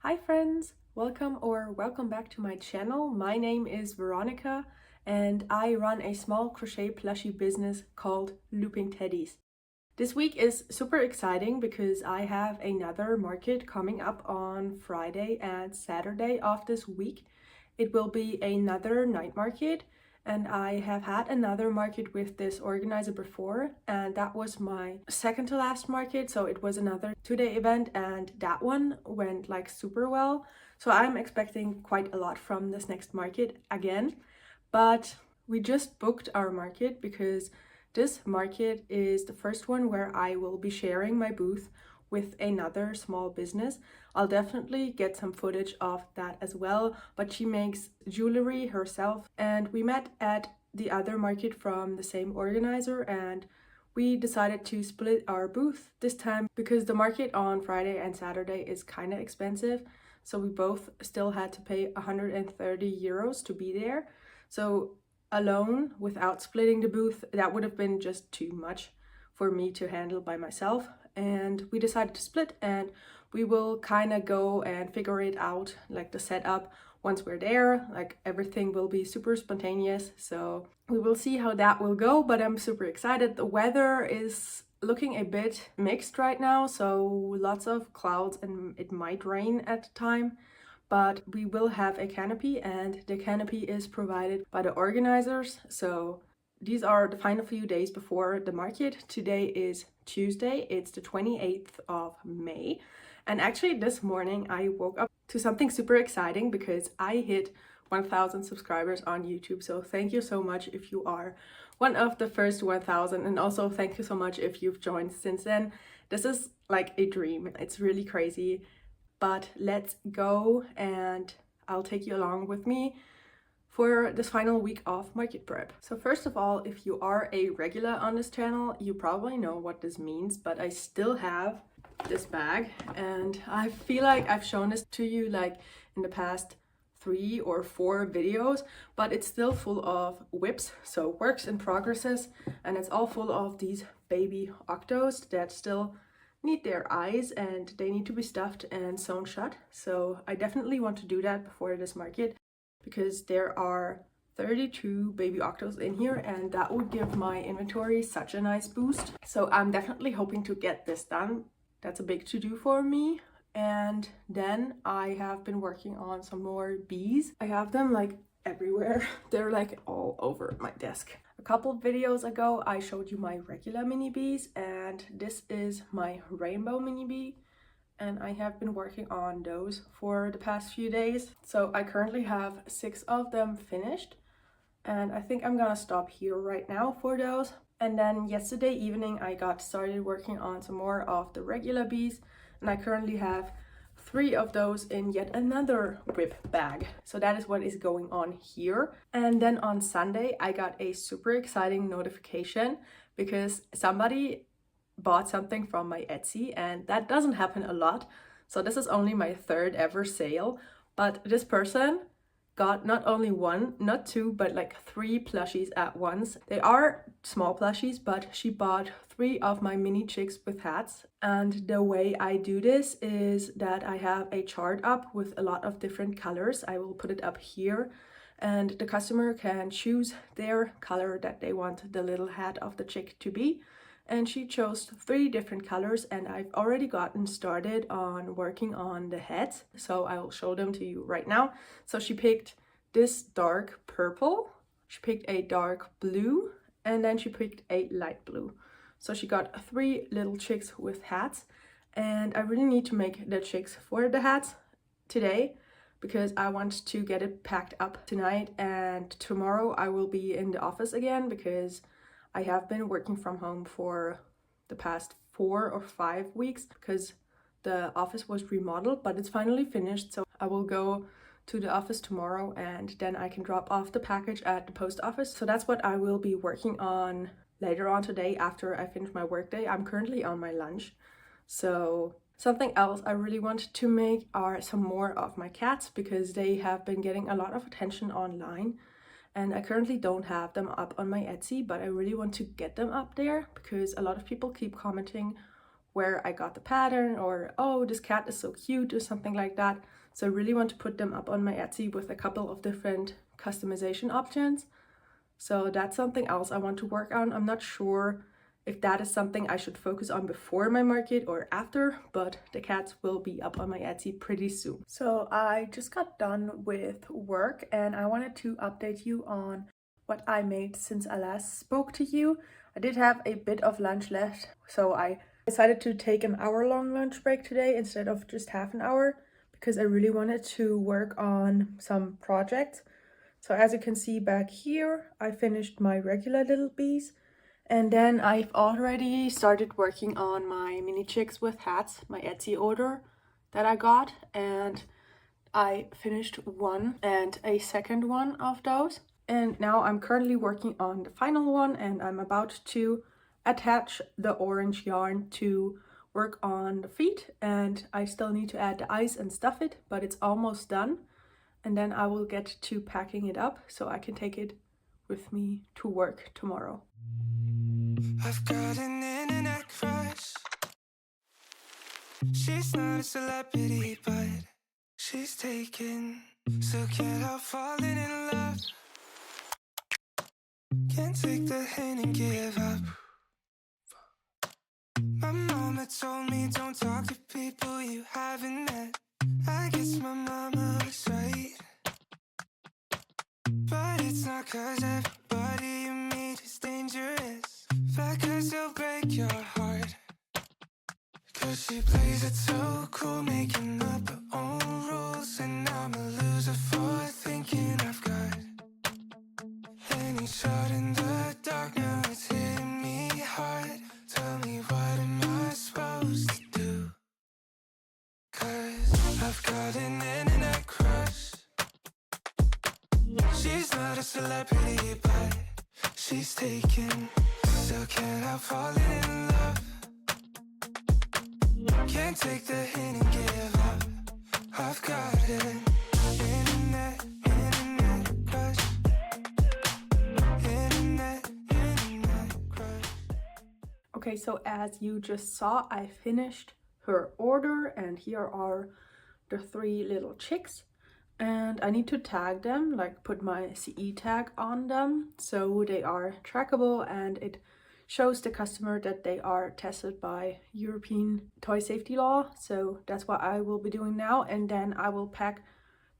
Hi friends, welcome back to my channel. My name is Veronica and I run a small crochet plushie business called Looping Teddies. This week is super exciting because I have another market coming up on Friday and Saturday of this week. It will be another night market, and I have had another market with this organizer before, and that was my second to last market, so it was another 2-day event, and that one went like super well. So I'm expecting quite a lot from this next market again, but we just booked our market because this market is the first one where I will be sharing my booth with another small business. I'll definitely get some footage of that as well, but she makes jewelry herself, and we met at the other market from the same organizer, and we decided to split our booth this time because the market on Friday and Saturday is kind of expensive, so we both still had to pay 130 euros to be there. So alone, without splitting the booth, that would have been just too much for me to handle by myself, and we decided to split, and we will kind of go and figure it out, like the setup, once we're there. Like everything will be super spontaneous, so we will see how that will go, but I'm super excited. The weather is looking a bit mixed right now, so lots of clouds and it might rain at the time, but we will have a canopy, and the canopy is provided by the organizers. So these are the final few days before the market. Today is Tuesday, it's the 28th of May. And actually this morning I woke up to something super exciting because I hit 1,000 subscribers on YouTube. So thank you so much if you are one of the first 1,000, and also thank you so much if you've joined since then. This is like a dream. It's really crazy, but let's go and I'll take you along with me for this final week of market prep. So first of all, if you are a regular on this channel, you probably know what this means, but I still have this bag, and I feel like I've shown this to you like in the past 3 or 4 videos, but it's still full of whips, so works in progresses, and it's all full of these baby octos that still need their eyes and they need to be stuffed and sewn shut. So I definitely want to do that before this market, because there are 32 baby octos in here, and that would give my inventory such a nice boost. So I'm definitely hoping to get this done. That's a big to-do for me. And then I have been working on some more bees. I have them like everywhere. They're like all over my desk. A couple of videos ago I showed you my regular mini bees, and this is my rainbow mini bee, and I have been working on those for the past few days. So I currently have 6 of them finished, and I think I'm gonna stop here right now for those. And then yesterday evening I got started working on some more of the regular bees, and I currently have 3 of those in yet another whip bag. So that is what is going on here. And then on Sunday I got a super exciting notification because somebody bought something from my Etsy, and that doesn't happen a lot. So this is only my 3rd ever sale, but this person got not only 1, not 2, but like 3 plushies at once. They are small plushies, but she bought 3 of my mini chicks with hats. And the way I do this is that I have a chart up with a lot of different colors. I will put it up here, and the customer can choose their color that they want the little hat of the chick to be. And she chose 3 different colors, and I've already gotten started on working on the heads, so I will show them to you right now. So she picked this dark purple, she picked a dark blue, and then she picked a light blue. So she got 3 little chicks with hats, and I really need to make the chicks for the hats today because I want to get it packed up tonight, and tomorrow I will be in the office again because I have been working from home for the past 4 or 5 weeks because the office was remodeled, but it's finally finished. So I will go to the office tomorrow, and then I can drop off the package at the post office. So that's what I will be working on later on today after I finish my workday. I'm currently on my lunch. So something else I really want to make are some more of my cats because they have been getting a lot of attention online. And I currently don't have them up on my Etsy, but I really want to get them up there because a lot of people keep commenting where I got the pattern, or oh, this cat is so cute, or something like that. So I really want to put them up on my Etsy with a couple of different customization options. So that's something else I want to work on. I'm not sure if that is something I should focus on before my market or after, but the cats will be up on my Etsy pretty soon. So I just got done with work and I wanted to update you on what I made since I last spoke to you. I did have a bit of lunch left, so I decided to take an hour-long lunch break today instead of just half an hour, because I really wanted to work on some projects. So as you can see back here, I finished my regular little bees, and then I've already started working on my mini chicks with hats, my Etsy order that I got, and I finished one and a second one of those. And now I'm currently working on the final one, and I'm about to attach the orange yarn to work on the feet, and I still need to add the eyes and stuff it, but it's almost done. And then I will get to packing it up so I can take it with me to work tomorrow. I've got an internet crush. She's not a celebrity, but she's taken. So can't help falling in love. Can't take the hint and give up. My mama told me don't talk to people you haven't met. I guess my mama was right. But it's not 'cause everybody you meet is dangerous, but 'cause they'll break your heart. 'Cause she plays it so cool, making up her own rules, and I'm a loser for thinking I've got any shot in the dark. Now it's hitting me hard. Tell me, what am I supposed to do? 'Cause I've got an internet crush. She's not a celebrity, but she's taken. Still can't help falling in love. Can't take the hint and give up. I've got an internet crush. Internet crush. Okay, so as you just saw, I finished her order, and here are the 3 little chicks. And I need to tag them, like put my CE tag on them so they are trackable, and it shows the customer that they are tested by European toy safety law. So that's what I will be doing now, and then I will pack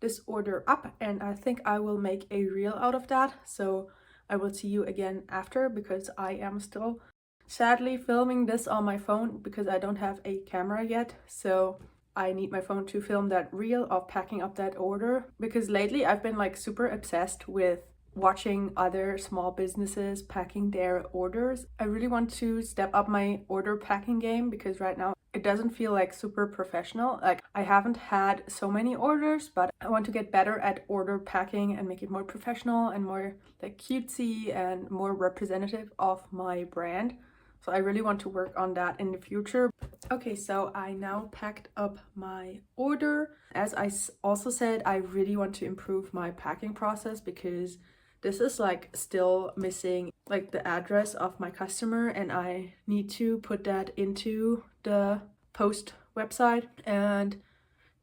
this order up, and I think I will make a reel out of that. So I will see you again after, because I am still sadly filming this on my phone because I don't have a camera yet. So I need my phone to film that reel of packing up that order, because lately I've been like super obsessed with watching other small businesses packing their orders. I really want to step up my order packing game, because right now it doesn't feel like super professional. Like, I haven't had so many orders, but I want to get better at order packing and make it more professional and more like cutesy and more representative of my brand. So I really want to work on that in the future. Okay, so I now packed up my order. As I also said, I really want to improve my packing process, because this is like still missing like the address of my customer, and I need to put that into the post website, and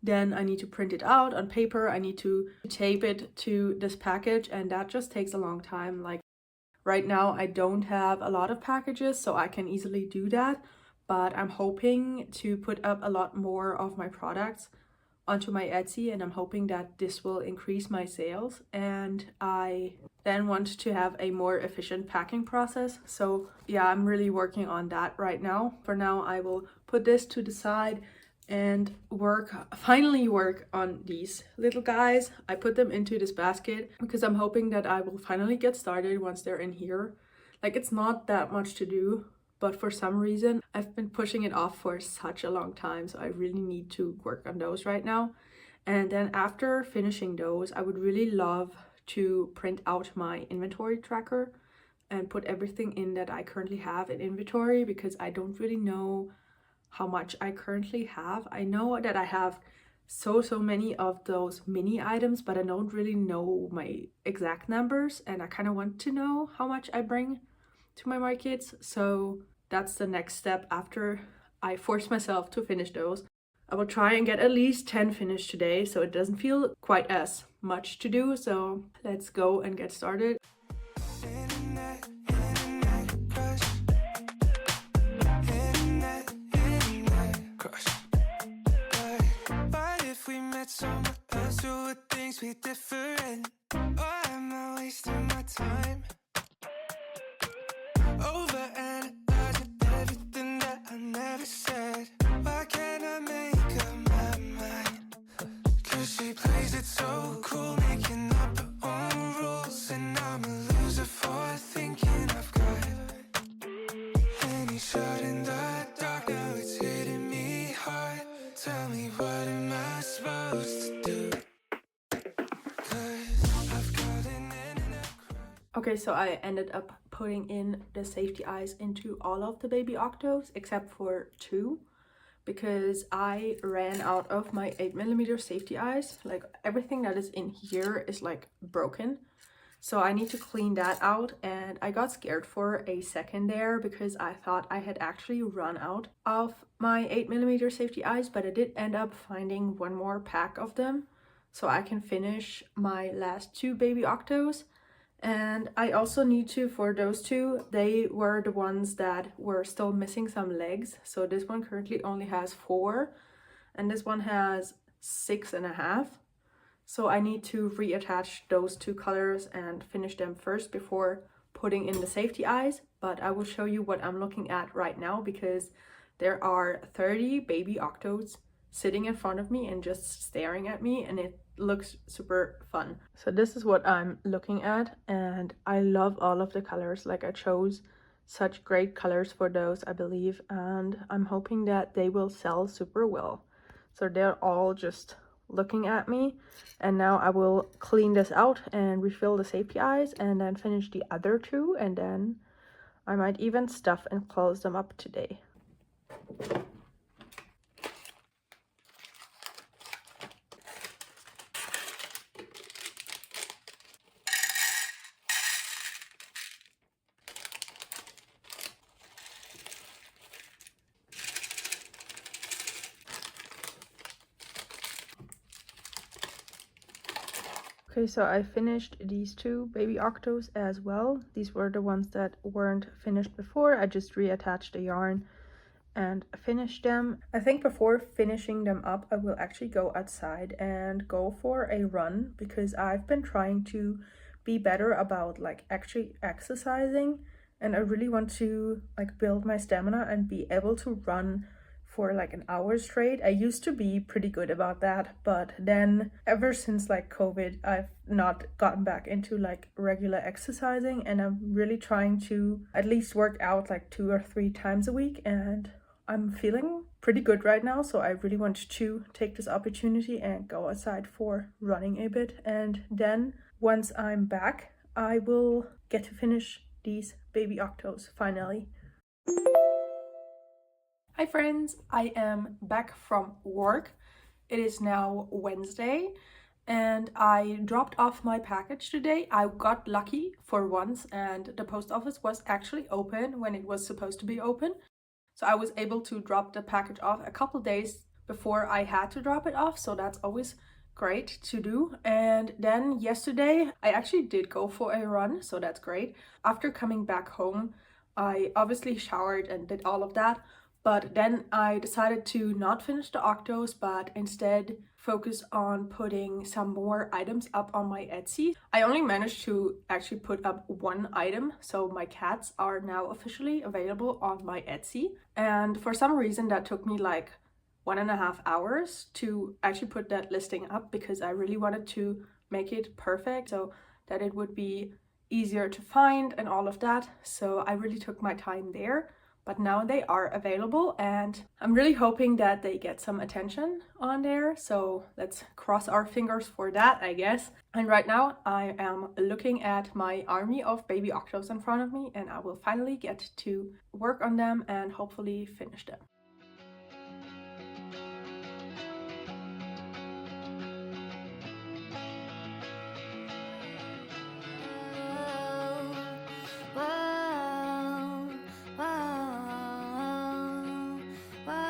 then I need to print it out on paper. I need to tape it to this package, and that just takes a long time. Like, right now I don't have a lot of packages, so I can easily do that, but I'm hoping to put up a lot more of my products onto my Etsy, and I'm hoping that this will increase my sales, and I then want to have a more efficient packing process. So yeah, I'm really working on that right now. For now, I will put this to the side and finally work on these little guys. I put them into this basket because I'm hoping that I will finally get started once they're in here. Like, it's not that much to do, but for some reason I've been pushing it off for such a long time, so I really need to work on those right now. And then after finishing those, I would really love to print out my inventory tracker and put everything in that I currently have in inventory, because I don't really know how much I currently have. I know that I have so many of those mini items, but I don't really know my exact numbers, and I kind of want to know how much I bring to my markets. So that's the next step after I forced myself to finish those. I will try and get at least 10 finished today, so it doesn't feel quite as much to do. So let's go and get started. Internet, crush. Internet, crush. But if we met somewhere else, would things be different? Or am I wasting my time? Overanalyzing everything that I never said. Why can't I make up my mind? 'Cause she plays it so cool, making up her own rules. And I'm a loser for thinking I've got any shot in the dark. Now it's hitting me hard. Tell me, what am I supposed to do? 'Cause I've got an internet crush. Okay, so I ended up putting in the safety eyes into all of the baby octos except for 2, because I ran out of my 8mm safety eyes. Like, everything that is in here is like broken, so I need to clean that out. And I got scared for a second there because I thought I had actually run out of my 8mm safety eyes, but I did end up finding one more pack of them so I can finish my last 2 baby octos. And I also need to, for those 2, they were the ones that were still missing some legs. So this one currently only has 4 and this one has 6.5. So I need to reattach those 2 colors and finish them first before putting in the safety eyes. But I will show you what I'm looking at right now, because there are 30 baby octos sitting in front of me and just staring at me, and it looks super fun. So this is what I'm looking at, and I love all of the colors. Like, I chose such great colors for those, I believe, and I'm hoping that they will sell super well. So they're all just looking at me, and now I will clean this out and refill the safety eyes and then finish the other 2, and then I might even stuff and close them up today. Okay, so I finished these 2 baby octos as well. These were the ones that weren't finished before. I just reattached the yarn and finished them. I think before finishing them up, I will actually go outside and go for a run, because I've been trying to be better about like actually exercising, and I really want to like build my stamina and be able to run for like an hour straight. I used to be pretty good about that, but then ever since like COVID, I've not gotten back into like regular exercising, and I'm really trying to at least work out like 2 or 3 times a week, and I'm feeling pretty good right now. So I really want to take this opportunity and go outside for running a bit, and then once I'm back, I will get to finish these baby octos finally. Hi friends, I am back from work. It is now Wednesday and I dropped off my package today. I got lucky for once, and the post office was actually open when it was supposed to be open. So I was able to drop the package off a couple days before I had to drop it off, so that's always great to do. And then yesterday I actually did go for a run, so that's great. After coming back home, I obviously showered and did all of that, but then I decided to not finish the octos, but instead focus on putting some more items up on my Etsy. I only managed to actually put up 1 item, so my cats are now officially available on my Etsy. And for some reason that took me like 1.5 hours to actually put that listing up, because I really wanted to make it perfect so that it would be easier to find and all of that. So I really took my time there. But now they are available, and I'm really hoping that they get some attention on there. So let's cross our fingers for that, I guess. And right now I am looking at my army of baby octos in front of me, and I will finally get to work on them and hopefully finish them. Whoa, whoa, whoa.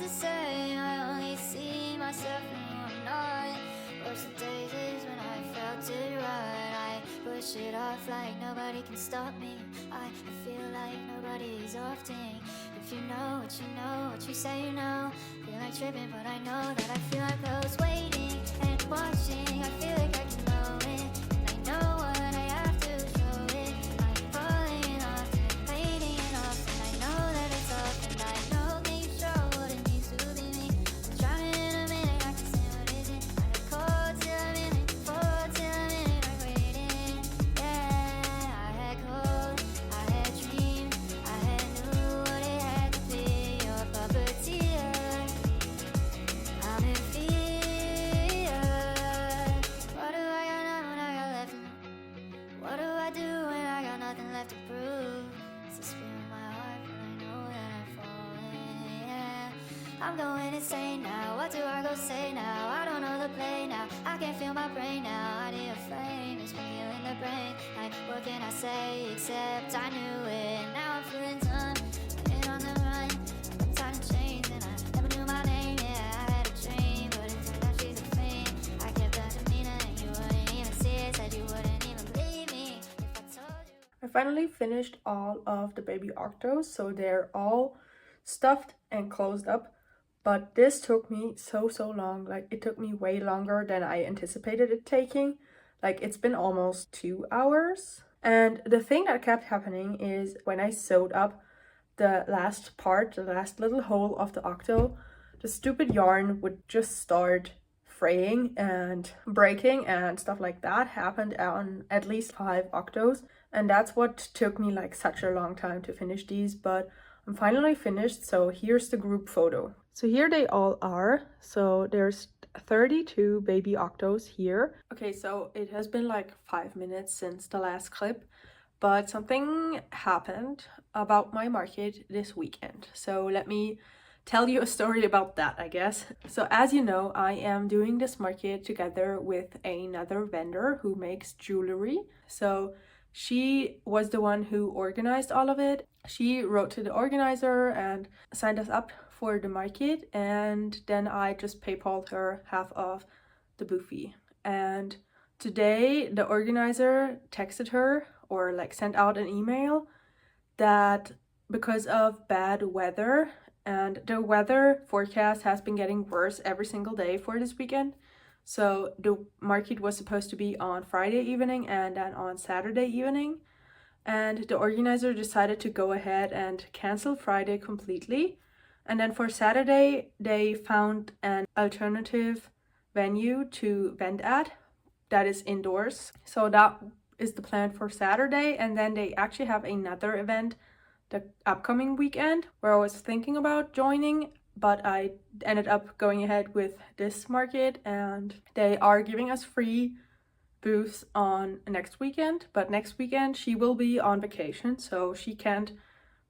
the same. I only see myself in who I'm not. Worst of days is when I felt it right. I push it off like nobody can stop me. I feel like nobody's often. If you know what you say you know. Feel like tripping, but I know that I feel like I was waiting and watching. I feel like I can know it, and I know what I have to show it. I'm falling off and fading off, and I know that it's off, and I know that you show what it means to be me. I'm drowning in a minute, I can say what is it. I got cold till I'm in it, cold till I'm in it, I'm waiting. Yeah, I had cold, I had dreams, I had knew what it had to be. Your puppeteer, I'm in fear. What do I got now when I got left in? What do I do when I got nothing left to prove? It's the speed of my heart, but I know that I'm falling, yeah. I'm going insane now, what do I go say now? I don't know the play now, I can't feel my brain now. I need a flame, it's been healing the brain. Like, what can I say except I knew it? Now I'm feeling done, I've been on the run. I got time to change and I never knew my name, yeah. I had a dream, but it turned out she's a fiend. I kept that demeanor and you wouldn't even see it. Said you wouldn't even believe me if I told you. I finally finished all of the baby octos, so they're all stuffed and closed up. But this took me so long. Like, it took me way longer than I anticipated it taking. Like, it's been almost 2 hours. And the thing that kept happening is when I sewed up the last part, the last little hole of the octo, the stupid yarn would just start fraying and breaking, and stuff like that happened on at least 5 octos. And that's what took me like such a long time to finish these, but I'm finally finished. So here's the group photo. So here they all are. So there's 32 baby octos here. Okay, so it has been like 5 minutes since the last clip, but something happened about my market this weekend. So let me tell you a story about that, I guess. So as you know, I am doing this market together with another vendor who makes jewelry. So she was the one who organized all of it. She wrote to the organizer and signed us up for the market, and then I just PayPal'd her half of the booth fee. And today the organizer texted her, or like sent out an email, that because of bad weather, and the weather forecast has been getting worse every single day for this weekend. So the market was supposed to be on Friday evening and then on Saturday evening. And the organizer decided to go ahead and cancel Friday completely. And then for Saturday, they found an alternative venue to vend at that is indoors. So that is the plan for Saturday. And then they actually have another event the upcoming weekend where I was thinking about joining, but I ended up going ahead with this market, and they are giving us free booths on next weekend. But next weekend she will be on vacation, so she can't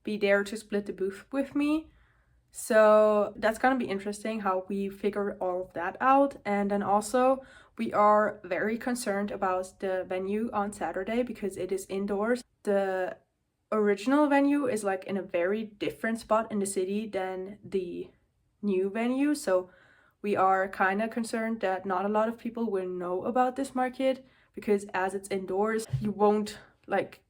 be there to split the booth with me. So that's gonna be interesting how we figure all of that out. And then also we are very concerned about the venue on Saturday because it is indoors. The original venue is like in a very different spot in the city than the new venue, so we are kind of concerned that not a lot of people will know about this market, because as it's indoors you won't like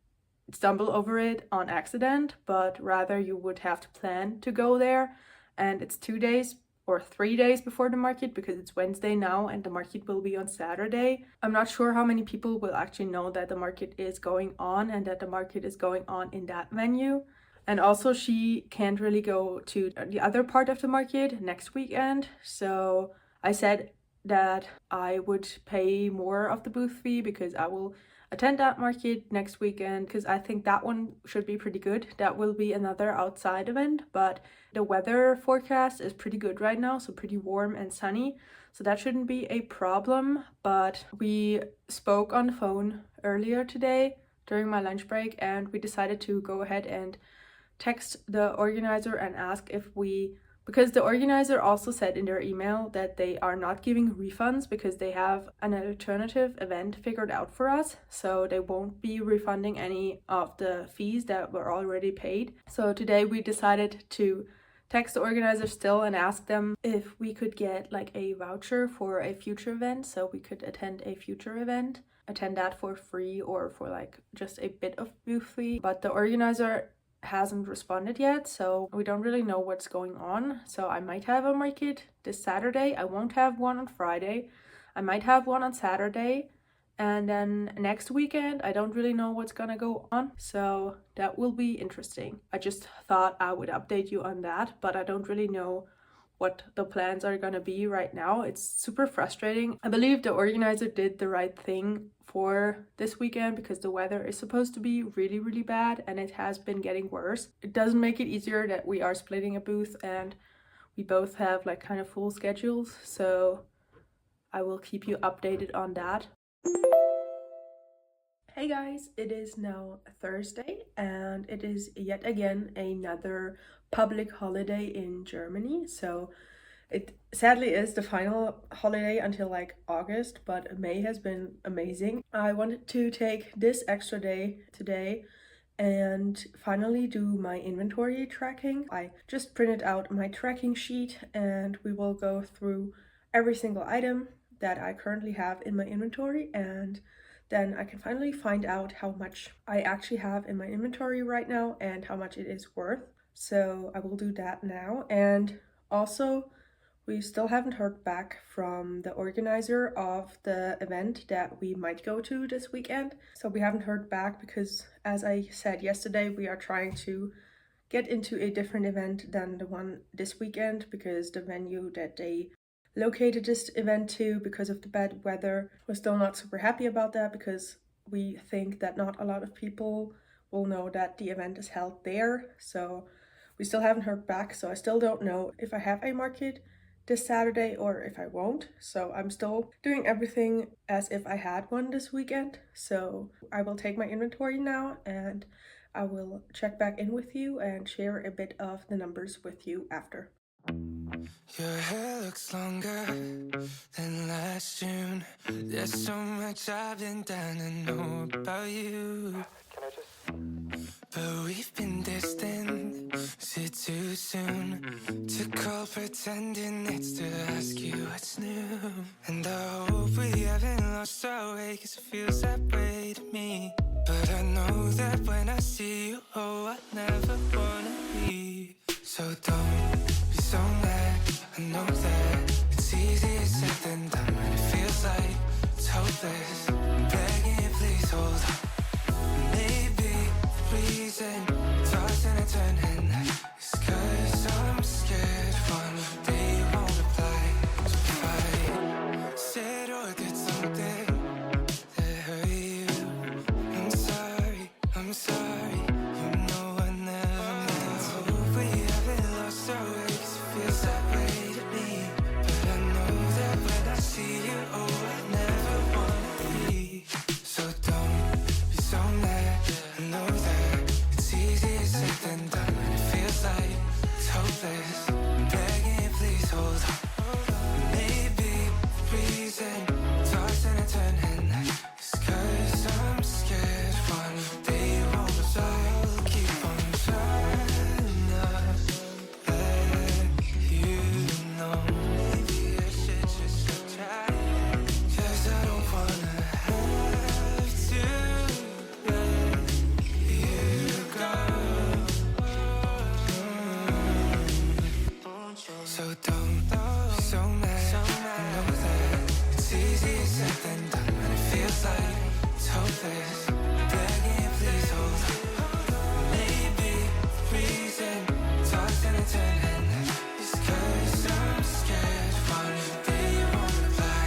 stumble over it on accident, but rather you would have to plan to go there. And it's 2 days or 3 days before the market, because it's Wednesday now and the market will be on Saturday. I'm not sure how many people will actually know that the market is going on and that the market is going on in that venue. And also she can't really go to the other part of the market next weekend. So I said that I would pay more of the booth fee because I will attend that market next weekend, because I think that one should be pretty good. That will be another outside event, but the weather forecast is pretty good right now, so pretty warm and sunny, so that shouldn't be a problem. But we spoke on the phone earlier today during my lunch break, and we decided to go ahead and text the organizer and ask if we, because the organizer also said in their email that they are not giving refunds because they have an alternative event figured out for us. So they won't be refunding any of the fees that were already paid. So today we decided to text the organizer still and ask them if we could get like a voucher for a future event, so we could attend a future event, attend that for free or for like just a bit of booth fee. But the organizer hasn't responded yet, so we don't really know what's going on. So I might have a market this Saturday. I won't have one on Friday. I might have one on Saturday. And then next weekend, I don't really know what's gonna go on, so that will be interesting. I just thought I would update you on that, but I don't really know what the plans are gonna be right now. It's super frustrating. I believe the organizer did the right thing for this weekend because the weather is supposed to be really, really bad and it has been getting worse. It doesn't make it easier that we are splitting a booth and we both have like kind of full schedules, so I will keep you updated on that. Hey guys, it is now Thursday and it is yet again another public holiday in Germany. So it sadly is the final holiday until like August, but May has been amazing. I wanted to take this extra day today and finally do my inventory tracking. I just printed out my tracking sheet and we will go through every single item that I currently have in my inventory, and then I can finally find out how much I actually have in my inventory right now and how much it is worth. So I will do that now. And also, we still haven't heard back from the organizer of the event that we might go to this weekend. So we haven't heard back because, as I said yesterday, we are trying to get into a different event than the one this weekend because the venue that they located this event to, because of the bad weather, we're still not super happy about that because we think that not a lot of people will know that the event is held there. So we still haven't heard back, so I still don't know if I have a market this Saturday or if I won't. So I'm still doing everything as if I had one this weekend. So I will take my inventory now and I will check back in with you and share a bit of the numbers with you after. Your hair looks longer than last June. There's so much I've been dying to know about you. But we've been distant. Is it too soon to call pretending it's to ask you what's new? And I hope we haven't lost our way, 'cause it feels that way to me. But I know that when I see you, oh, I never wanna leave. So don't be so mad, I know that it's easier said than done, and it feels like it's hopeless. I'm begging you, please hold on. Maybe the reason tossing and turning is 'cause I'm scared one day you won't reply. So if I said or did something that hurt you, I'm sorry, I'm sorry. You know I never meant to. Hope we haven't lost our way, 'cause it feels that way to me. But I know that when I see you, oh, I never wanna leave. So don't be so mad, I know that it's easier said than done, and it feels like it's hopeless. I'm begging you, please hold on. Maybe the reason tossing and turning is 'cause I'm scared one day you won't reply. I'll keep on trying not to let you know. Maybe I should just stop trying, 'cause I don't wanna have to let you go. So don't be so mad, I know that it's easier said than done, and it feels like it's hopeless. Begging you, please hold on. Maybe the reason tossing and turning is 'cause I'm scared one day you won't reply.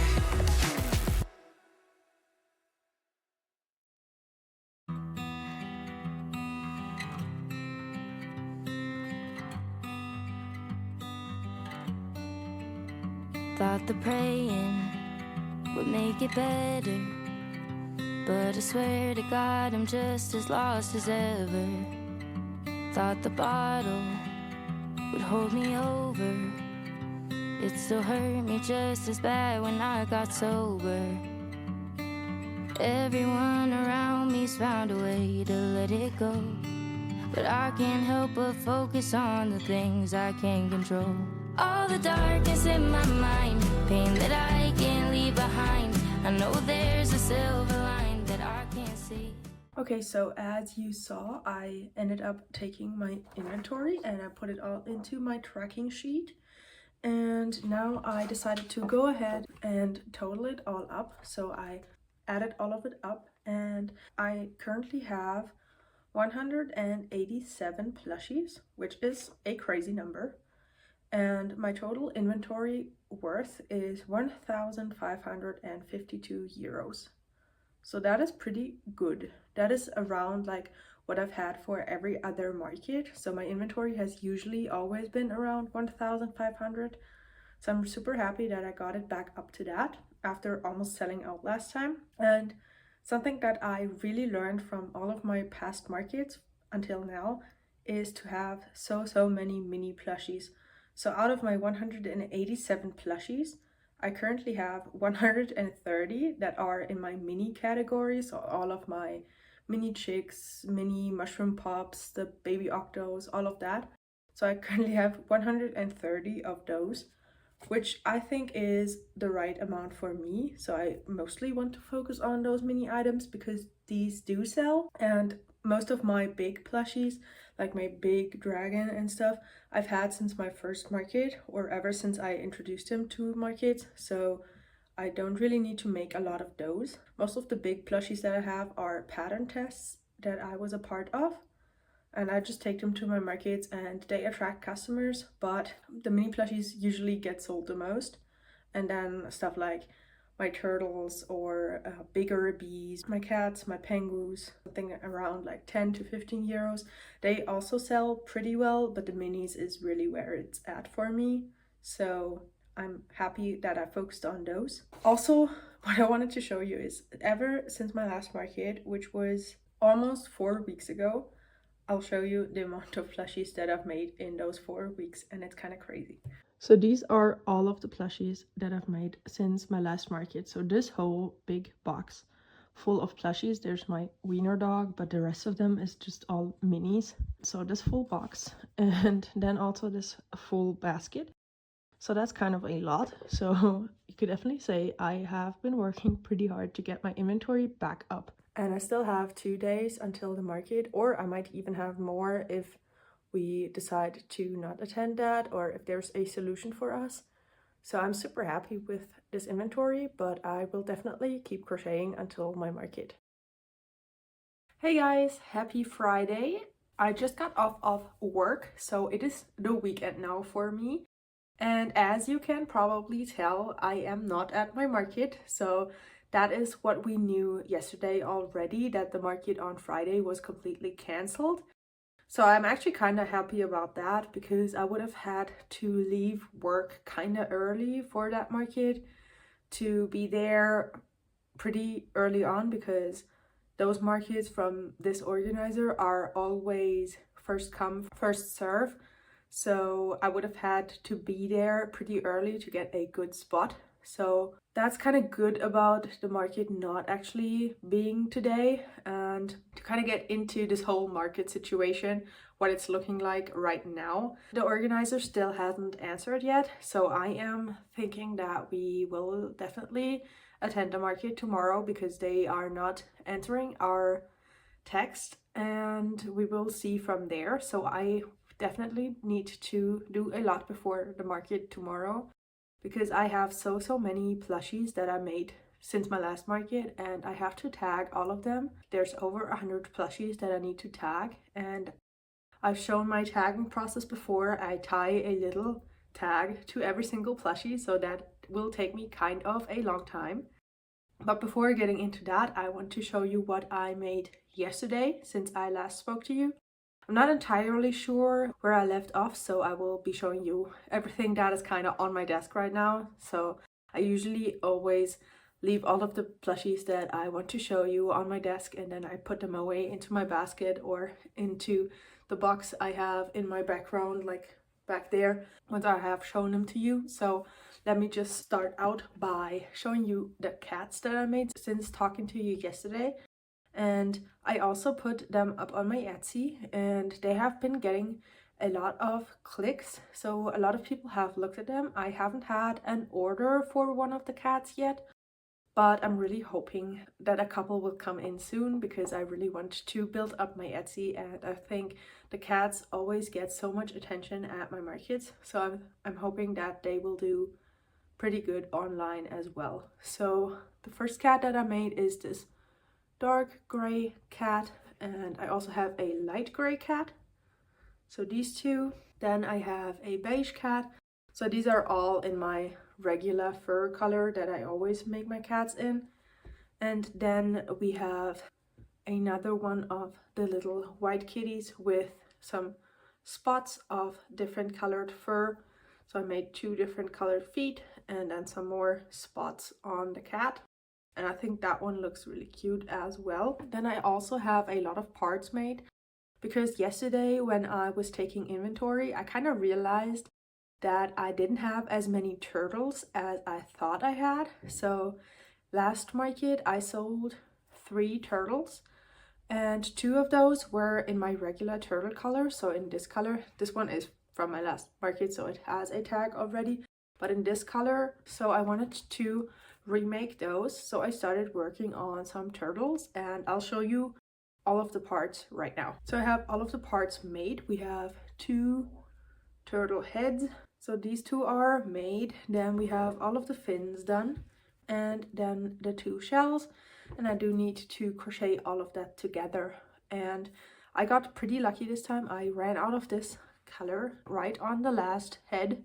Thought the praying would make it better, but I swear to God I'm just as lost as ever. Thought the bottle would hold me over, it still hurt me just as bad when I got sober. Everyone around me's found a way to let it go. but I can't help but focus on the things I can't control. All the darkness in my mind, pain that I can't leave behind. I know there's a silver line that I can't see. Okay, so as you saw, I ended up taking my inventory and I put it all into my tracking sheet. And now I decided to go ahead and total it all up. So I added all of it up and I currently have 187 plushies, which is a crazy number. And my total inventory worth is 1,552 euros. So that is pretty good. That is around like what I've had for every other market. So my inventory has usually always been around 1,500. So I'm super happy that I got it back up to that after almost selling out last time. And something that I really learned from all of my past markets until now is to have so many mini plushies. So out of my 187 plushies, I currently have 130 that are in my mini category. So all of my mini chicks, mini mushroom pops, the baby octos, all of that. So I currently have 130 of those, which I think is the right amount for me. So I mostly want to focus on those mini items because these do sell. And most of my big plushies, like my big dragon and stuff, I've had since my first market or ever since I introduced him to markets. So I don't really need to make a lot of those. Most of the big plushies that I have are pattern tests that I was a part of. And I just take them to my markets and they attract customers, but the mini plushies usually get sold the most. And then stuff like my turtles or bigger bees, my cats, my penguins, something around like 10 to 15 euros. They also sell pretty well, but the minis is really where it's at for me. So I'm happy that I focused on those. Also, what I wanted to show you is ever since my last market, which was almost 4 weeks ago, I'll show you the amount of plushies that I've made in those 4 weeks, and it's kind of crazy. So these are all of the plushies that I've made since my last market. So this whole big box full of plushies, there's my wiener dog, but the rest of them is just all minis. So this full box, and then also this full basket. So that's kind of a lot. So you could definitely say I have been working pretty hard to get my inventory back up. And I still have 2 days until the market, or I might even have more if we decide to not attend that or if there's a solution for us. So I'm super happy with this inventory, but I will definitely keep crocheting until my market. Hey guys, happy Friday. I just got off of work, so it is the weekend now for me. And as you can probably tell, I am not at my market. So that is what we knew yesterday already, that the market on Friday was completely cancelled. So I'm actually kind of happy about that because I would have had to leave work kind of early for that market to be there pretty early on, because those markets from this organizer are always first come, first serve. So I would have had to be there pretty early to get a good spot. So that's kind of good about the market not actually being today. And to kind of get into this whole market situation, what it's looking like right now, the organizer still hasn't answered yet. So I am thinking that we will definitely attend the market tomorrow because they are not answering our text, and we will see from there. So I definitely need to do a lot before the market tomorrow because I have so many plushies that I made since my last market and I have to tag all of them. There's over 100 plushies that I need to tag, and I've shown my tagging process before. I tie a little tag to every single plushie, so that will take me kind of a long time. But before getting into that, I want to show you what I made yesterday since I last spoke to you. I'm not entirely sure where I left off, so I will be showing you everything that is kind of on my desk right now. So I usually always leave all of the plushies that I want to show you on my desk, and then I put them away into my basket or into the box I have in my background, like back there, once I have shown them to you. So let me just start out by showing you the cats that I made since talking to you yesterday. And I also put them up on my Etsy, and they have been getting a lot of clicks, so a lot of people have looked at them. I haven't had an order for one of the cats yet, but I'm really hoping that a couple will come in soon because I really want to build up my Etsy, and I think the cats always get so much attention at my markets, so I'm hoping that they will do pretty good online as well. So the first cat that I made is this dark gray cat, and I also have a light gray cat. So these two. Then I have a beige cat. So these are all in my regular fur color that I always make my cats in. And then we have another one of the little white kitties with some spots of different colored fur. So I made 2 different colored feet and then some more spots on the cat. And I think that one looks really cute as well. Then I also have a lot of parts made, because yesterday when I was taking inventory, I kind of realized that I didn't have as many turtles as I thought I had. So last market I sold 3 turtles, and 2 of those were in my regular turtle color, so in this color. This one is from my last market, so it has a tag already, but in this color. So I wanted to remake those, so I started working on some turtles, and I'll show you all of the parts right now. So I have all of the parts made. We have 2 turtle heads, so these 2 are made. Then we have all of the fins done, and then the 2 shells, and I do need to crochet all of that together. And I got pretty lucky this time. I ran out of this color right on the last head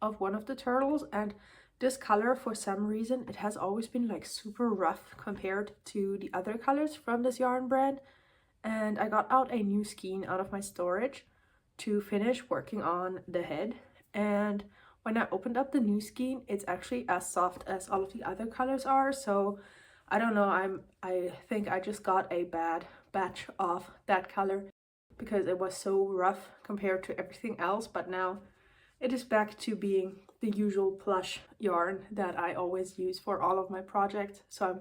of one of the turtles, and this color, for some reason, it has always been like super rough compared to the other colors from this yarn brand. And I got out a new skein out of my storage to finish working on the head. And when I opened up the new skein, it's actually as soft as all of the other colors are. So I don't know, I think I just got a bad batch of that color because it was so rough compared to everything else. But now it is back to being the usual plush yarn that I always use for all of my projects, so I'm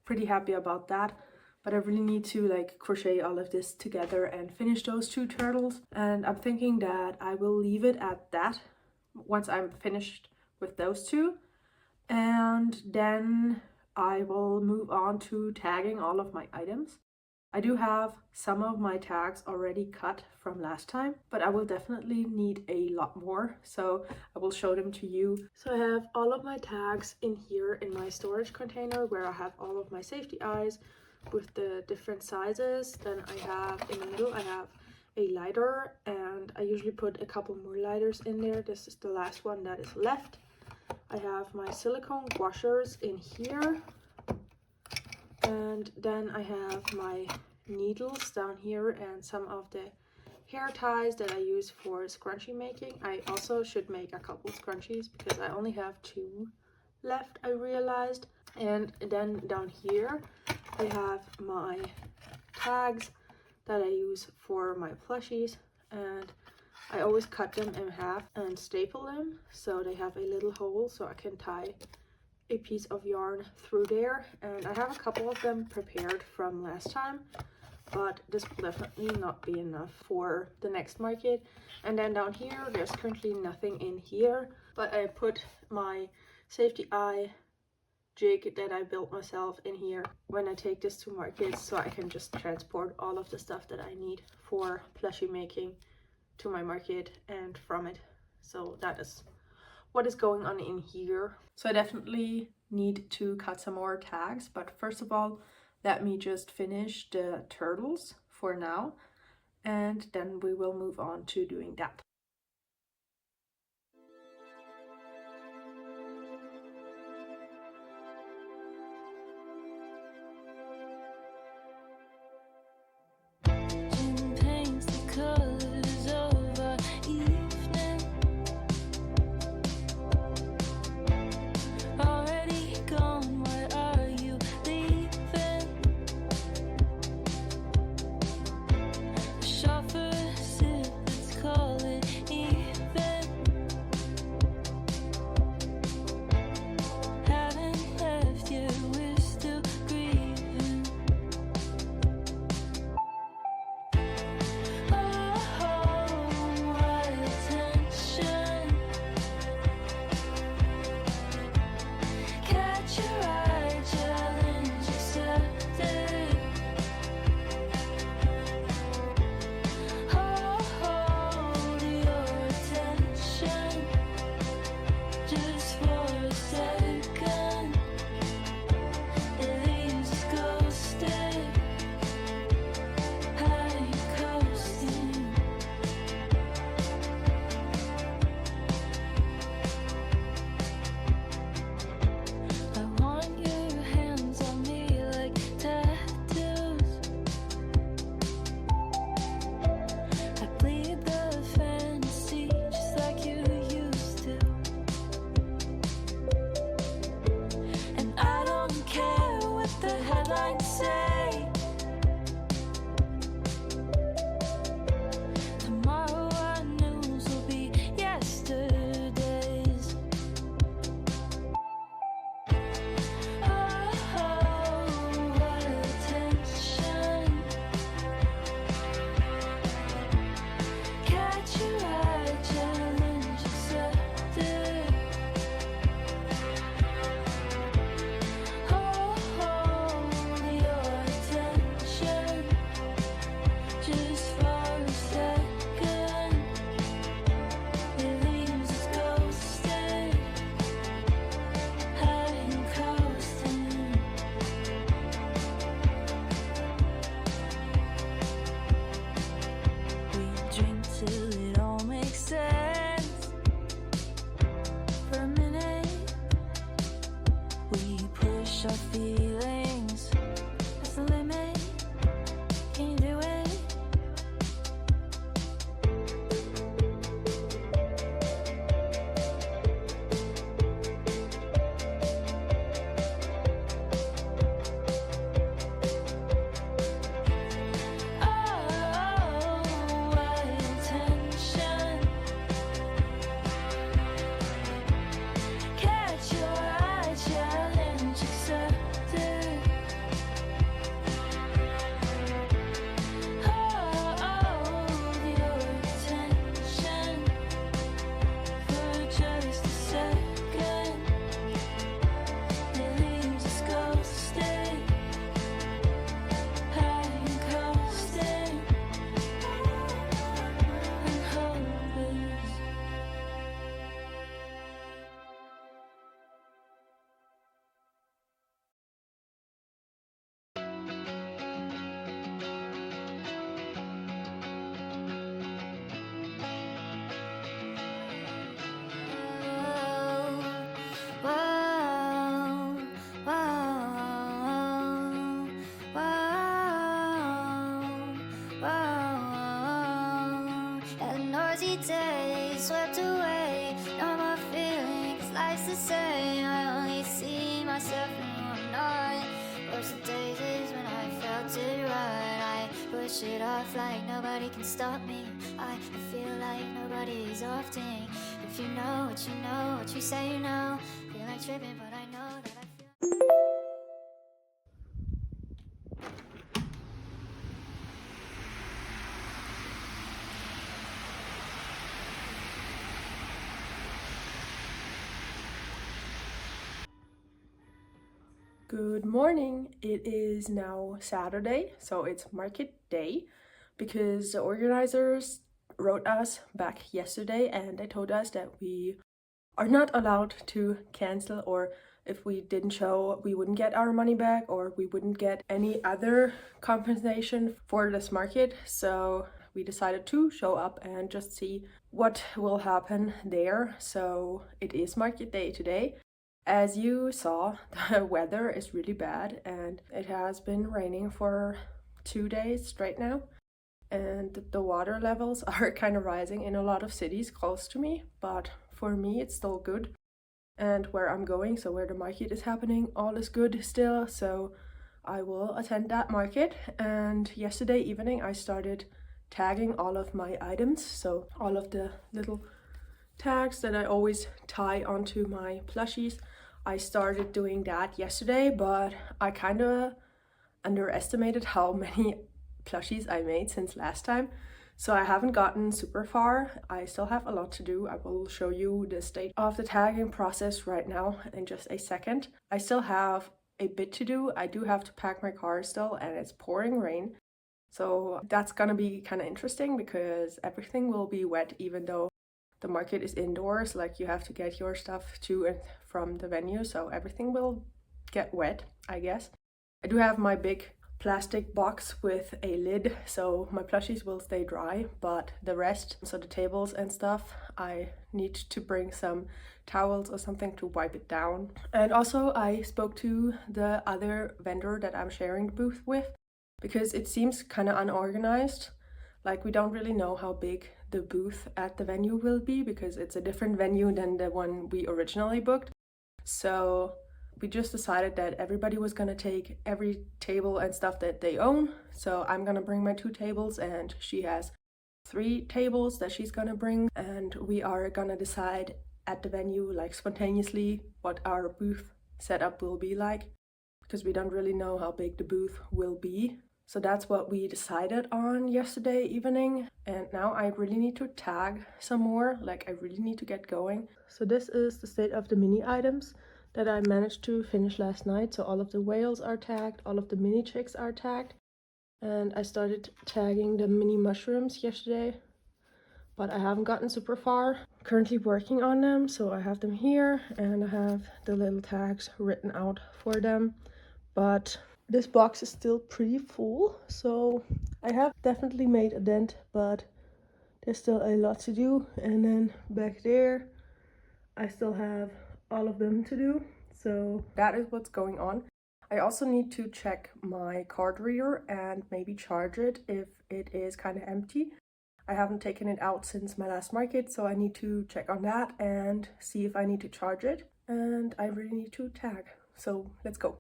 pretty happy about that. But I really need to like crochet all of this together and finish those 2 turtles, and I'm thinking that I will leave it at that once I'm finished with those 2, and then I will move on to tagging all of my items. I do have some of my tags already cut from last time, but I will definitely need a lot more, so I will show them to you. So I have all of my tags in here in my storage container where I have all of my safety eyes with the different sizes. Then I have in the middle, I have a lighter, and I usually put a couple more lighters in there. This is the last one that is left. I have my silicone washers in here. And then I have my needles down here and some of the hair ties that I use for scrunchie making. I also should make a couple scrunchies because I only have 2 left, I realized. And then down here I have my tags that I use for my plushies, and I always cut them in half and staple them so they have a little hole so I can tie a piece of yarn through there. And I have a couple of them prepared from last time, but this will definitely not be enough for the next market. And then down here there's currently nothing in here, but I put my safety eye jig that I built myself in here when I take this to market, so I can just transport all of the stuff that I need for plushie making to my market and from it. So that is what is going on in here. So I definitely need to cut some more tags, but first of all, let me just finish the turtles for now, and then we will move on to doing that. Call it push our feelings. That's the limit. Can you do it? Days swept away, no more feelings, life's the same. I only see myself when I'm not. Worst of days is when I felt it right. I push it off like nobody can stop me. I feel like nobody's often. If you know what you know, what you say you know. Feel like tripping, but I know that I feel. Good morning. It is now Saturday, so it's market day because the organizers wrote us back yesterday and they told us that we are not allowed to cancel, or if we didn't show, we wouldn't get our money back or we wouldn't get any other compensation for this market. So we decided to show up and just see what will happen there. So it is market day today. As you saw, the weather is really bad and it has been raining for 2 days straight now. And the water levels are kind of rising in a lot of cities close to me, but for me it's still good. And where I'm going, so where the market is happening, all is good still, so I will attend that market. And yesterday evening I started tagging all of my items, so all of the little tags that I always tie onto my plushies. I started doing that yesterday, but I kind of underestimated how many plushies I made since last time. So I haven't gotten super far. I still have a lot to do. I will show you the state of the tagging process right now in just a second. I still have a bit to do. I do have to pack my car still, and it's pouring rain. So that's gonna be kind of interesting because everything will be wet even though the market is indoors. Like, you have to get your stuff to and from the venue, so everything will get wet, I guess. I do have my big plastic box with a lid, so my plushies will stay dry, but the rest, so the tables and stuff, I need to bring some towels or something to wipe it down. And also I spoke to the other vendor that I'm sharing the booth with because it seems kind of unorganized. Like, we don't really know how big the booth at the venue will be because it's a different venue than the one we originally booked. So we just decided that everybody was gonna take every table and stuff that they own. So I'm gonna bring my 2 tables and she has 3 tables that she's gonna bring, and we are gonna decide at the venue, like spontaneously, what our booth setup will be like because we don't really know how big the booth will be. So that's what we decided on yesterday evening, and now I really need to tag some more. Like, I really need to get going. So this is the state of the mini items that I managed to finish last night. So all of the whales are tagged, all of the mini chicks are tagged, and I started tagging the mini mushrooms yesterday, but I haven't gotten super far. Currently working on them, so I have them here and I have the little tags written out for them. But this box is still pretty full, so I have definitely made a dent, but there's still a lot to do. And then back there I still have all of them to do, So that is what's going on. I also need to check my card reader and maybe charge it if it is kind of empty. I haven't taken it out since my last market, so I need to check on that and see if I need to charge it. And I really need to tag. So let's go.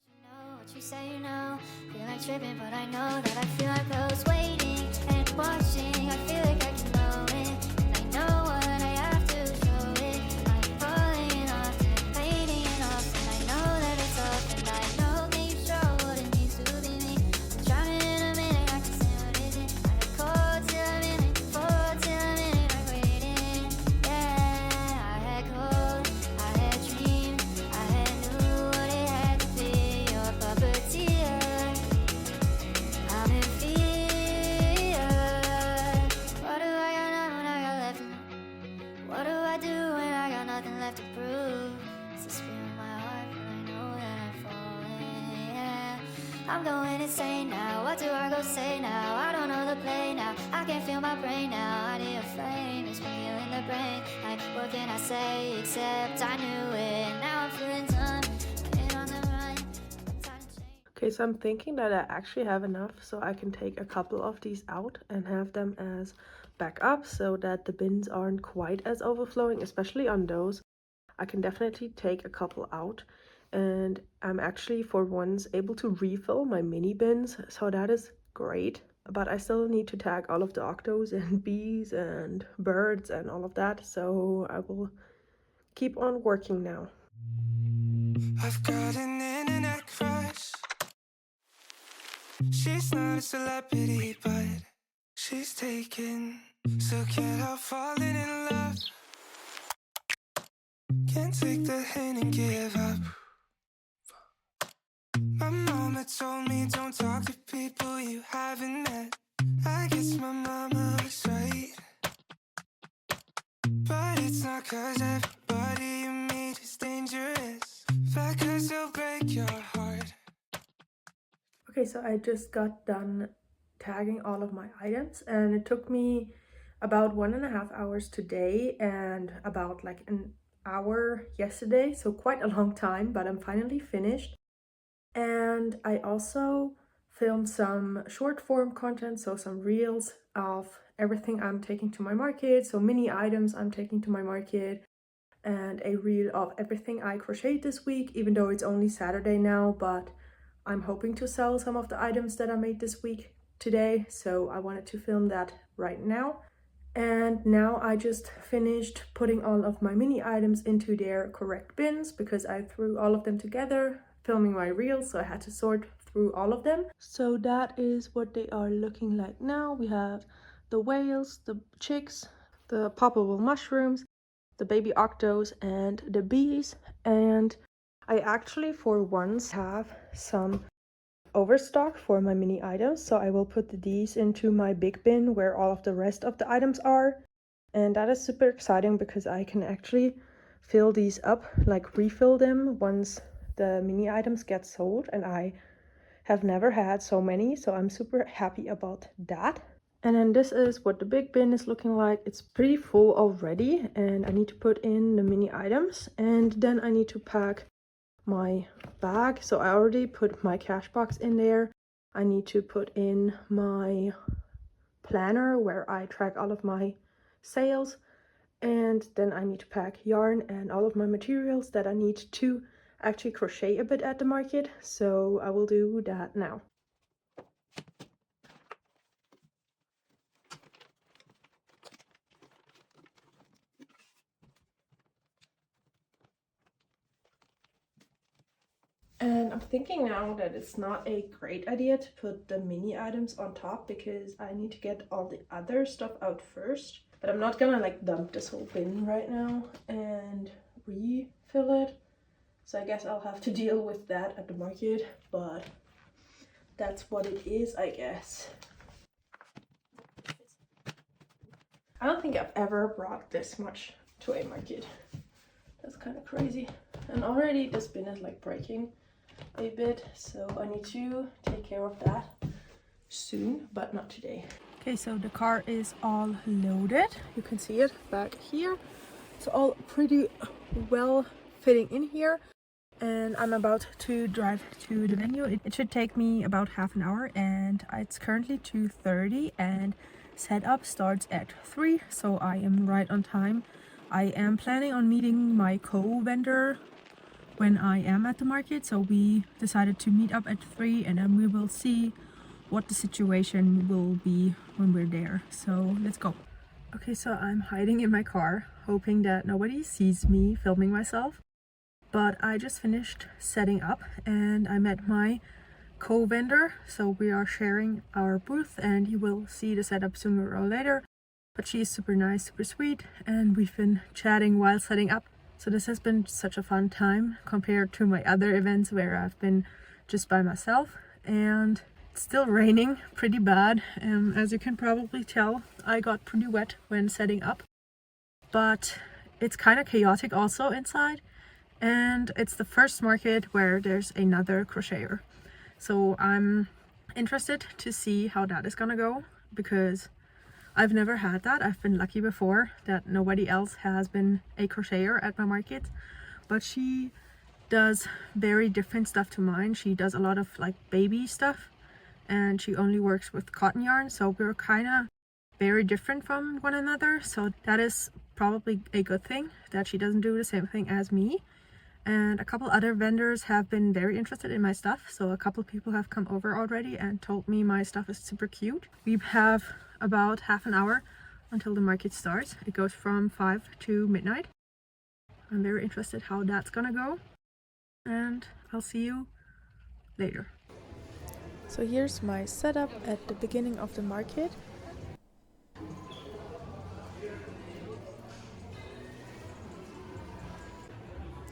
What you say, you know, feel like tripping, but I know that I feel like I was waiting and watching. I feel like I can know it, and I know what I have to show it. I'm falling off and fading off, and I know that it's off, and I know that you show what it means to be me. I'm drowning in a minute, I can say what is it. I had cold till a minute, full till a minute, like waiting. Yeah, I had cold, I had dreams, I had knew what it had to be. Your puppeteer, I'm in fear. What do I got now when I got left? What do I do when I got nothing left to prove? It's the speed of my heart, but I know that I'm falling. Yeah, I'm going insane now. What do I go say now? I don't know the play now. I can't feel my brain now. I need a flame. It's been healing the brain. Like, what can I say except I knew it? Now I'm feeling done. Head on the run. Time to change. Okay, so I'm thinking that I actually have enough so I can take a couple of these out and have them as backup so that the bins aren't quite as overflowing, especially on those. I can definitely take a couple out, and I'm actually for once able to refill my mini bins, so that is great. But I still need to tag all of the octos and bees and birds and all of that, so I will keep on working now. I've got an internet crush. She's not a celebrity, but she's taken. So can't help falling in love. Can't take the hint and give up. My mama told me don't talk to people you haven't met. I guess my mama was right. But it's not 'cause everybody you meet is dangerous, but 'cause they'll break your heart. Okay, so I just got done tagging all of my items, and it took me about 1.5 hours today and about like an hour yesterday, so quite a long time, but I'm finally finished. And I also filmed some short form content, so some reels of everything I'm taking to my market, so mini items I'm taking to my market, and a reel of everything I crocheted this week, even though it's only Saturday now, but I'm hoping to sell some of the items that I made this week today, so I wanted to film that right now. And now I just finished putting all of my mini items into their correct bins because I threw all of them together, filming my reels, so I had to sort through all of them. So that is what they are looking like now. We have the whales, the chicks, the poppable mushrooms, the baby octos, and the bees. And I actually for once have some overstock for my mini items, so I will put these into my big bin where all of the rest of the items are. And that is super exciting because I can actually fill these up, like refill them once the mini items get sold, and I have never had so many, so I'm super happy about that. And then this is what the big bin is looking like. It's pretty full already, and I need to put in the mini items, and then I need to pack my bag. So I already put my cash box in there. I need to put in my planner where I track all of my sales, and then I need to pack yarn and all of my materials that I need to actually crochet a bit at the market, so I will do that now. And I'm thinking now that it's not a great idea to put the mini items on top because I need to get all the other stuff out first. But I'm not gonna like dump this whole bin right now and refill it. So I guess I'll have to deal with that at the market, but that's what it is, I guess. I don't think I've ever brought this much to a market. That's kind of crazy. And already this bin is like breaking a bit, so I need to take care of that soon, but not today. Okay, so the car is all loaded. You can see it back here. It's all pretty well fitting in here. and I'm about to drive to the venue. It should take me about half an hour, and it's currently 2:30 and setup starts at 3, so I am right on time. I am planning on meeting my co-vendor when I am at the market, so we decided to meet up at 3, and then we will see what the situation will be when we're there. So let's go. Okay, so I'm hiding in my car, hoping that nobody sees me filming myself. But I just finished setting up and I met my co-vendor, so we are sharing our booth and you will see the setup sooner or later. But she's super nice, super sweet, and we've been chatting while setting up. So this has been such a fun time compared to my other events where I've been just by myself. And it's still raining pretty bad. As you can probably tell, I got pretty wet when setting up. But it's kind of chaotic also inside. And it's the first market where there's another crocheter. So I'm interested to see how that is gonna go, because I've never had that. I've been lucky before that nobody else has been a crocheter at my market, but she does very different stuff to mine. She does a lot of like baby stuff, and she only works with cotton yarn, so we're kind of very different from one another. So that is probably a good thing that she doesn't do the same thing as me. And a couple other vendors have been very interested in my stuff, so a couple people have come over already and told me my stuff is super cute. We have about half an hour until the market starts. It goes from 5 to midnight. I'm very interested how that's gonna go, and I'll see you later. So here's my setup at the beginning of the market.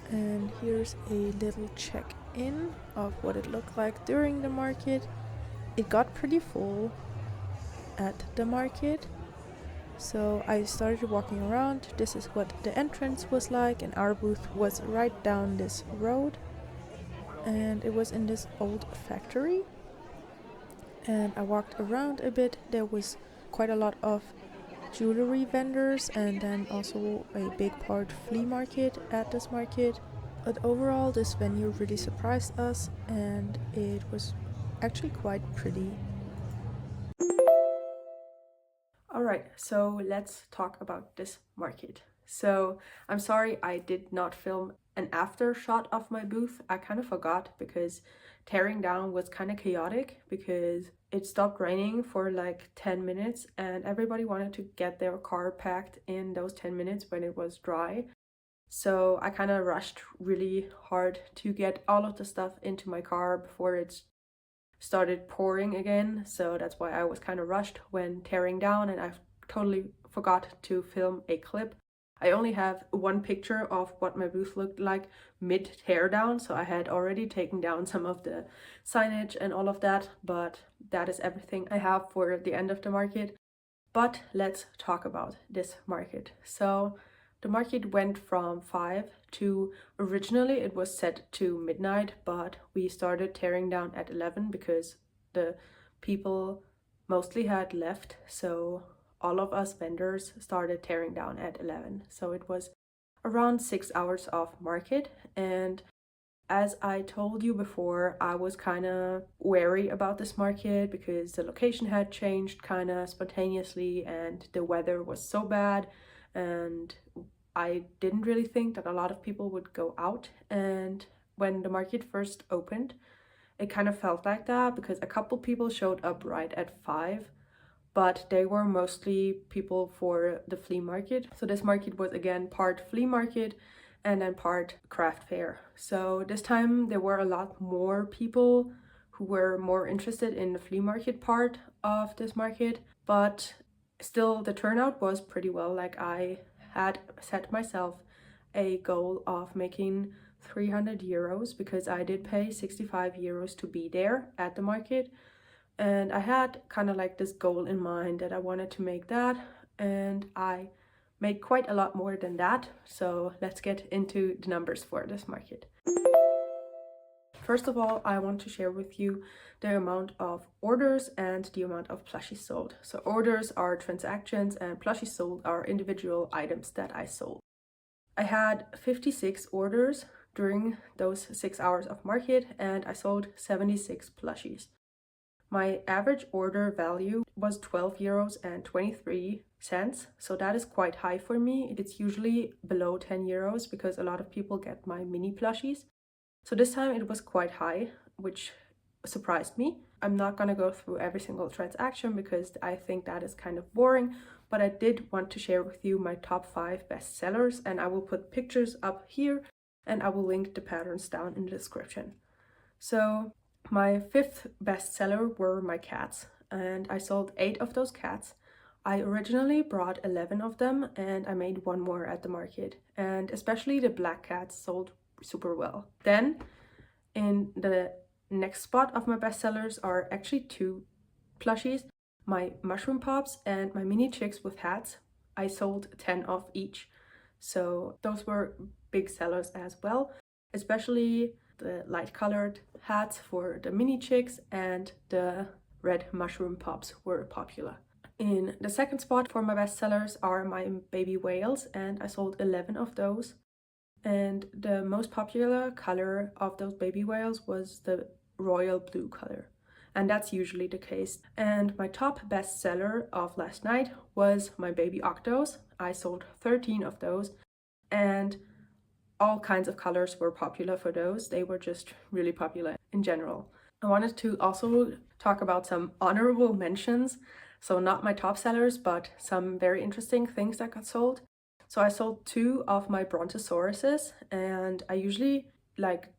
And here's a little check-in of what it looked like during the market. It got pretty full at the market, so I started walking around. This is what the entrance was like, and our booth was right down this road, and it was in this old factory. And I walked around a bit. There was quite a lot of jewelry vendors, and then also a big part flea market at this market. But overall, this venue really surprised us, and it was actually quite pretty. Alright, so let's talk about this market. So I'm sorry I did not film an after shot of my booth. I kind of forgot, because tearing down was kind of chaotic, because it stopped raining for like 10 minutes and everybody wanted to get their car packed in those 10 minutes when it was dry. So I kind of rushed really hard to get all of the stuff into my car before it started pouring again. So that's why I was kind of rushed when tearing down, and I totally forgot to film a clip. I only have one picture of what my booth looked like mid tear down, so I had already taken down some of the signage and all of that, but that is everything I have for the end of the market. But let's talk about this market. So the market went from 5 to, originally it was set to midnight, but we started tearing down at 11 because the people mostly had left, so all of us vendors started tearing down at 11. So it was around 6 hours of market, and as I told you before, I was kind of wary about this market because the location had changed kind of spontaneously and the weather was so bad, and I didn't really think that a lot of people would go out. And when the market first opened, it kind of felt like that, because a couple people showed up right at 5, but they were mostly people for the flea market. So this market was again part flea market and then part craft fair. So this time there were a lot more people who were more interested in the flea market part of this market, but still the turnout was pretty well. Like, I had set myself a goal of making 300 euros because I did pay 65 euros to be there at the market, and I had kind of like this goal in mind that I wanted to make that, and I made quite a lot more than that. So let's get into the numbers for this market. First of all, I want to share with you the amount of orders and the amount of plushies sold. So orders are transactions and plushies sold are individual items that I sold. I had 56 orders during those 6 hours of market, and I sold 76 plushies. My average order value was 12 euros and 23 cents, so that is quite high for me. It's usually below 10 euros because a lot of people get my mini plushies. So this time it was quite high, which surprised me. I'm not gonna go through every single transaction because I think that is kind of boring, but I did want to share with you my top 5 bestsellers, and I will put pictures up here and I will link the patterns down in the description. So my 5th bestseller were my cats, and I sold 8 of those cats. I originally brought 11 of them and I made one more at the market, and especially the black cats sold super well. Then in the next spot of my bestsellers are actually 2 plushies, my mushroom pops and my mini chicks with hats. I sold 10 of each, so those were big sellers as well, especially the light colored hats for the mini chicks and the red mushroom pops were popular. In the second spot for my bestsellers are my baby whales, and I sold 11 of those. And the most popular color of those baby whales was the royal blue color. And that's usually the case. And my top bestseller of last night was my baby octos. I sold 13 of those, and all kinds of colors were popular for those. They were just really popular in general. I wanted to also talk about some honorable mentions. So not my top sellers, but some very interesting things that got sold. So I sold 2 of my brontosauruses, and I usually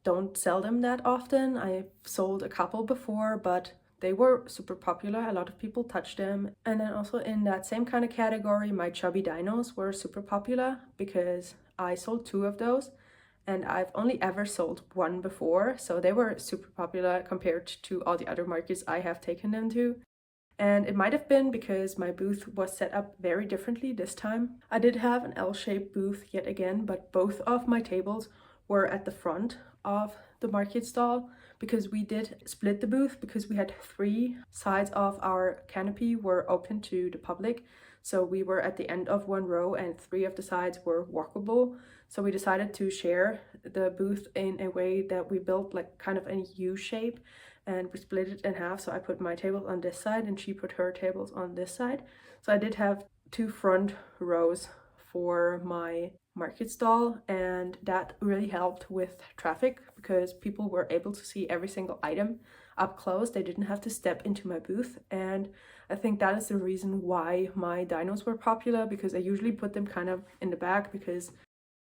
don't sell them that often. I sold a couple before, but they were super popular. A lot of people touched them. And then also in that same kind of category, my chubby dinos were super popular because I sold 2 of those, and I've only ever sold 1 before. So they were super popular compared to all the other markets I have taken them to. And it might have been because my booth was set up very differently this time. I did have an L-shaped booth yet again, but both of my tables were at the front of the market stall because we did split the booth because we had 3 sides of our canopy were open to the public. So we were at the end of one row and 3 of the sides were walkable. So we decided to share the booth in a way that we built kind of a U shape, and we split it in half. So I put my tables on this side and she put her tables on this side. So I did have 2 front rows for my market stall, and that really helped with traffic because people were able to see every single item up close. They didn't have to step into my booth, and I think that is the reason why my dinos were popular, because I usually put them kind of in the back because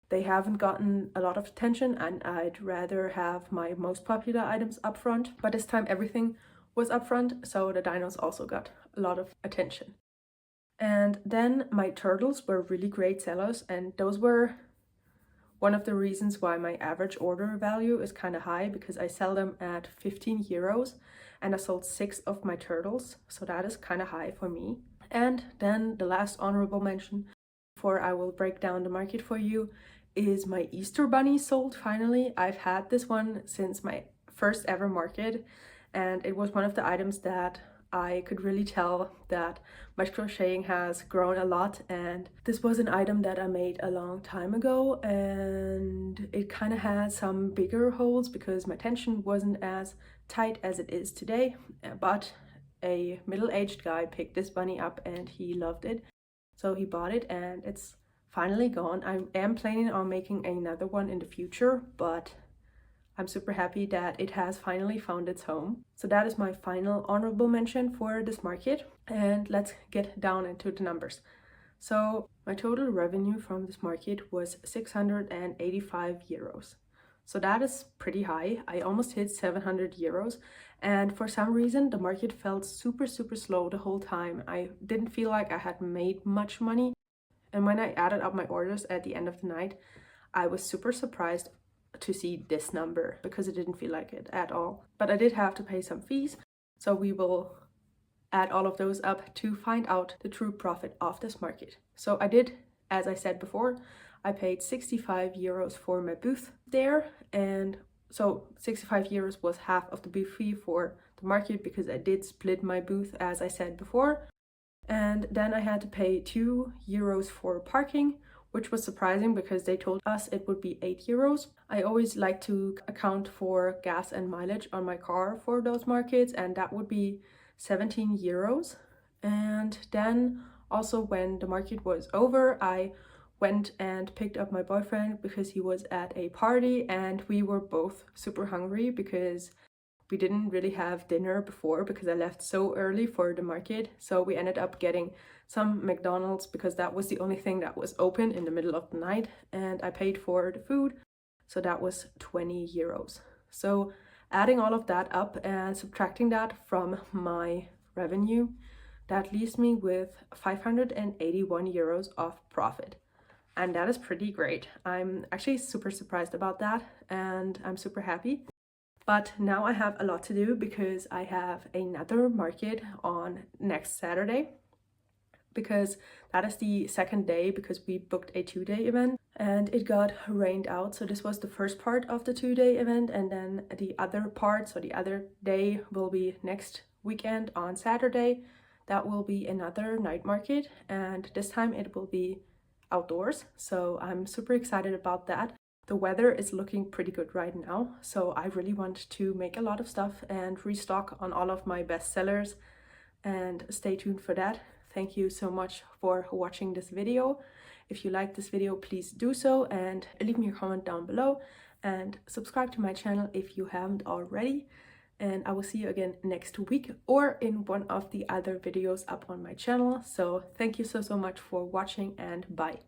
they haven't gotten a lot of attention and I'd rather have my most popular items up front. But this time everything was up front, so the dinos also got a lot of attention. And then my turtles were really great sellers, and those were one of the reasons why my average order value is kind of high, because I sell them at 15 euros and I sold 6 of my turtles, so that is kind of high for me. And then the last honorable mention before I will break down the market for you is my Easter bunny sold finally. I've had this one since my first ever market, and it was one of the items that I could really tell that my crocheting has grown a lot, and this was an item that I made a long time ago, and it kind of had some bigger holes because my tension wasn't as tight as it is today. But a middle-aged guy picked this bunny up and he loved it, so he bought it, and it's finally gone. I am planning on making another one in the future, but I'm super happy that it has finally found its home. So that is my final honorable mention for this market, and let's get down into the numbers. So my total revenue from this market was 685 euros. So that is pretty high. I almost hit 700 euros, and for some reason the market felt super slow the whole time. I didn't feel like I had made much money, and when I added up my orders at the end of the night, I was super surprised to see this number because it didn't feel like it at all. But I did have to pay some fees, so we will add all of those up to find out the true profit of this market. So I did, as I said before, I paid 65 euros for my booth there, and so 65 euros was half of the booth fee for the market because I did split my booth, as I said before. And then I had to pay 2 euros for parking, which was surprising because they told us it would be 8 euros. I always like to account for gas and mileage on my car for those markets, and that would be 17 euros. And then also when the market was over, I went and picked up my boyfriend because he was at a party, and we were both super hungry because we didn't really have dinner before because I left so early for the market. So we ended up getting some McDonald's because that was the only thing that was open in the middle of the night, and I paid for the food. So that was 20 euros. So adding all of that up and subtracting that from my revenue, that leaves me with 581 euros of profit. And that is pretty great. I'm actually super surprised about that, and I'm super happy. But now I have a lot to do because I have another market on next Saturday, because that is the second day because we booked a 2-day event and it got rained out. So this was the first part of the 2-day event, and then the other part, so the other day, will be next weekend on Saturday. That will be another night market, and this time it will be outdoors. So I'm super excited about that. The weather is looking pretty good right now, so I really want to make a lot of stuff and restock on all of my bestsellers, and stay tuned for that. Thank you so much for watching this video. If you like this video, please do so and leave me a comment down below, and subscribe to my channel if you haven't already. And I will see you again next week or in one of the other videos up on my channel. So thank you so much for watching, and bye.